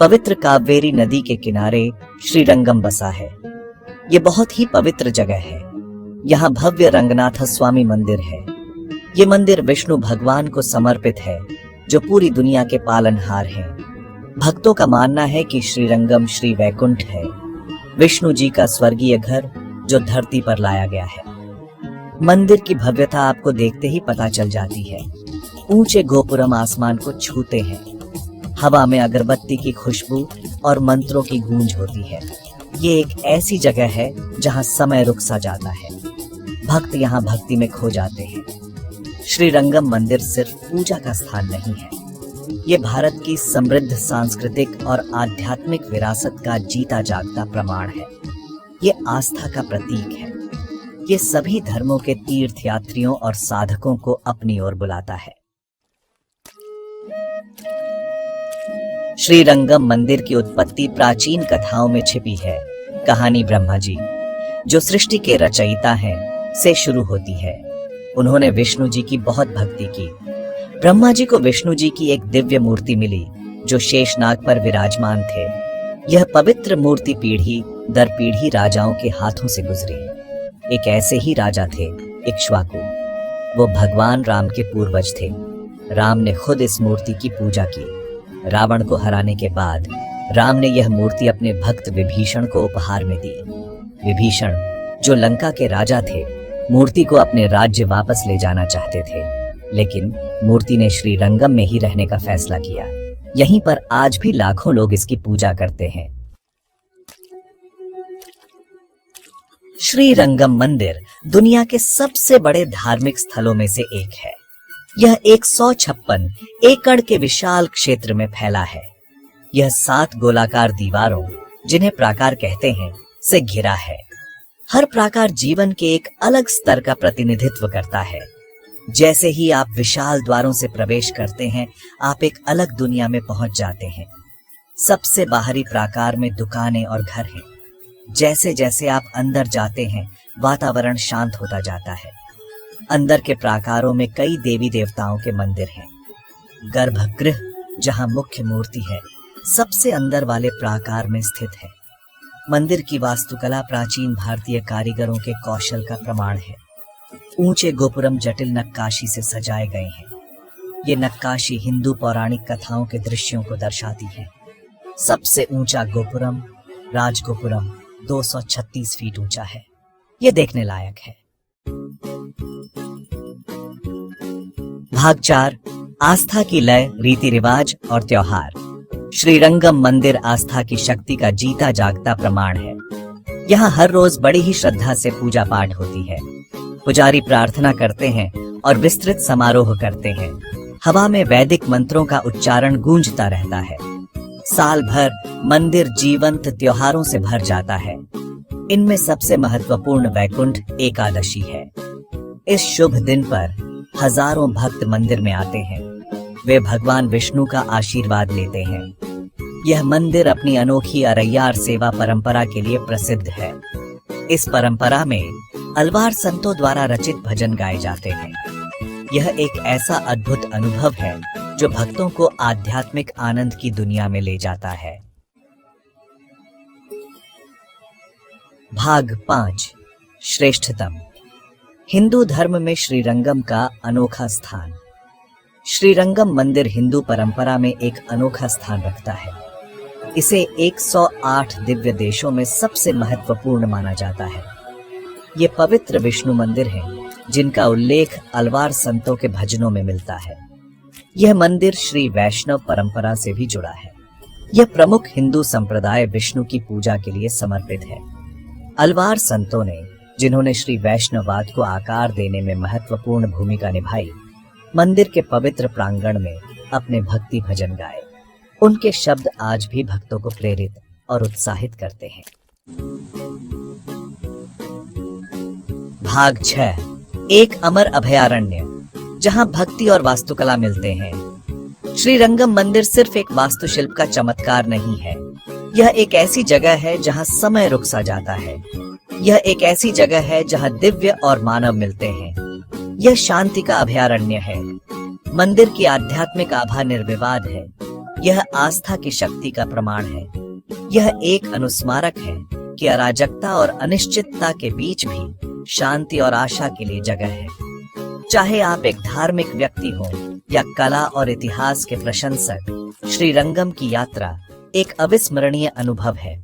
पवित्र कावेरी नदी के किनारे श्रीरंगम बसा है। ये बहुत ही पवित्र जगह है। यहाँ भव्य रंगनाथ स्वामी मंदिर है। ये मंदिर विष्णु भगवान को समर्पित है, जो पूरी दुनिया के पालनहार हैं। भक्तों का मानना है कि श्रीरंगम श्री वैकुंठ है, विष्णु जी का स्वर्गीय घर जो धरती पर लाया गया है। मंदिर की भव्यता आपको देखते ही पता चल जाती है। ऊंचे गोपुरम आसमान को छूते हैं। हवा में अगरबत्ती की खुशबू और मंत्रों की गूंज होती है। ये एक ऐसी जगह है जहां समय रुक सा जाता है। भक्त यहाँ भक्ति में खो जाते हैं। श्रीरंगम मंदिर सिर्फ पूजा का स्थान नहीं है, ये भारत की समृद्ध सांस्कृतिक और आध्यात्मिक विरासत का जीता जागता प्रमाण है। ये आस्था का प्रतीक है। ये सभी धर्मों के तीर्थयात्रियों और साधकों को अपनी ओर बुलाता है। श्रीरंगम मंदिर की उत्पत्ति प्राचीन कथाओं में छिपी है। कहानी ब्रह्मा जी, जो सृष्टि के रचयिता हैं, से शुरू होती है। उन्होंने विष्णु जी की बहुत भक्ति की। ब्रह्मा जी को विष्णु जी की एक दिव्य मूर्ति मिली, जो शेषनाग पर विराजमान थे। यह पवित्र मूर्ति पीढ़ी दर पीढ़ी राजाओं के हाथों से गुजरी। एक ऐसे ही राजा थे इक्ष्वाकु। वो भगवान राम के पूर्वज थे। राम ने खुद इस मूर्ति की पूजा की। रावण को हराने के बाद राम ने यह मूर्ति अपने भक्त विभीषण को उपहार में दी। विभीषण, जो लंका के राजा थे, मूर्ति को अपने राज्य वापस ले जाना चाहते थे, लेकिन मूर्ति ने श्रीरंगम में ही रहने का फैसला किया। यहीं पर आज भी लाखों लोग इसकी पूजा करते हैं। श्रीरंगम मंदिर दुनिया के सबसे बड़े धार्मिक स्थलों में से एक है। यह 156 एकड़ के विशाल क्षेत्र में फैला है। यह 7 गोलाकार दीवारों, जिन्हें प्राकार कहते हैं, से घिरा है। हर प्राकार जीवन के एक अलग स्तर का प्रतिनिधित्व करता है। जैसे ही आप विशाल द्वारों से प्रवेश करते हैं, आप एक अलग दुनिया में पहुंच जाते हैं। सबसे बाहरी प्राकार में दुकानें और घर हैं। जैसे जैसे आप अंदर जाते हैं, वातावरण शांत होता जाता है। अंदर के प्राकारों में कई देवी देवताओं के मंदिर हैं। गर्भगृह, जहां मुख्य मूर्ति है, सबसे अंदर वाले प्राकार में स्थित है। मंदिर की वास्तुकला प्राचीन भारतीय कारीगरों के कौशल का प्रमाण है। ऊंचे गोपुरम जटिल नक्काशी से सजाए गए हैं। ये नक्काशी हिंदू पौराणिक कथाओं के दृश्यों को दर्शाती है। सबसे ऊंचा गोपुरम, राजगोपुरम, 236 फीट ऊंचा है। ये देखने लायक है। भाग 4, आस्था की लय, रीति रिवाज और त्योहार। श्रीरंगम मंदिर आस्था की शक्ति का जीता जागता प्रमाण है। यहाँ हर रोज बड़ी ही श्रद्धा से पूजा पाठ होती है। पुजारी प्रार्थना करते हैं और विस्तृत समारोह करते हैं। हवा में वैदिक मंत्रों का उच्चारण गूंजता रहता है। साल भर मंदिर जीवंत त्योहारों से भर जाता है। इनमें सबसे महत्वपूर्ण वैकुंठ एकादशी है। इस शुभ दिन पर हजारों भक्त मंदिर में आते हैं। वे भगवान विष्णु का आशीर्वाद लेते हैं। यह मंदिर अपनी अनोखी अरैयार सेवा परंपरा के लिए प्रसिद्ध है। इस परंपरा में अलवार संतों द्वारा रचित भजन गाए जाते हैं। यह एक ऐसा अद्भुत अनुभव है जो भक्तों को आध्यात्मिक आनंद की दुनिया में ले जाता है। भाग 5, श्रेष्ठतम। हिंदू धर्म में श्रीरंगम का अनोखा स्थान। श्रीरंगम मंदिर हिंदू परंपरा में एक अनोखा स्थान रखता है। इसे 108 दिव्य देशों में सबसे महत्वपूर्ण माना जाता है। ये पवित्र विष्णु मंदिर हैं, जिनका उल्लेख अलवार संतों के भजनों में मिलता है। यह मंदिर श्री वैष्णव परंपरा से भी जुड़ा है। यह प्रमुख हिंदू संप्रदाय विष्णु की पूजा के लिए समर्पित है। अलवार संतों ने, जिन्होंने श्री वैष्णववाद को आकार देने में महत्वपूर्ण भूमिका निभाई, मंदिर के पवित्र प्रांगण में अपने भक्ति भजन गाए। उनके शब्द आज भी भक्तों को प्रेरित और उत्साहित करते हैं। भाग 6, एक अमर अभयारण्य, जहां भक्ति और वास्तुकला मिलते हैं। श्रीरंगम मंदिर सिर्फ एक वास्तुशिल्प का चमत्कार नहीं है। यह एक ऐसी जगह है जहां समय रुक सा जाता है। यह एक ऐसी जगह है जहां दिव्य और मानव मिलते हैं। यह शांति का अभयारण्य है। मंदिर की आध्यात्मिक आभा निर्विवाद है। यह आस्था की शक्ति का प्रमाण है। यह एक अनुस्मारक है कि अराजकता और अनिश्चितता के बीच भी शांति और आशा के लिए जगह है। चाहे आप एक धार्मिक व्यक्ति हो या कला और इतिहास के प्रशंसक, श्रीरंगम की यात्रा एक अविस्मरणीय अनुभव है।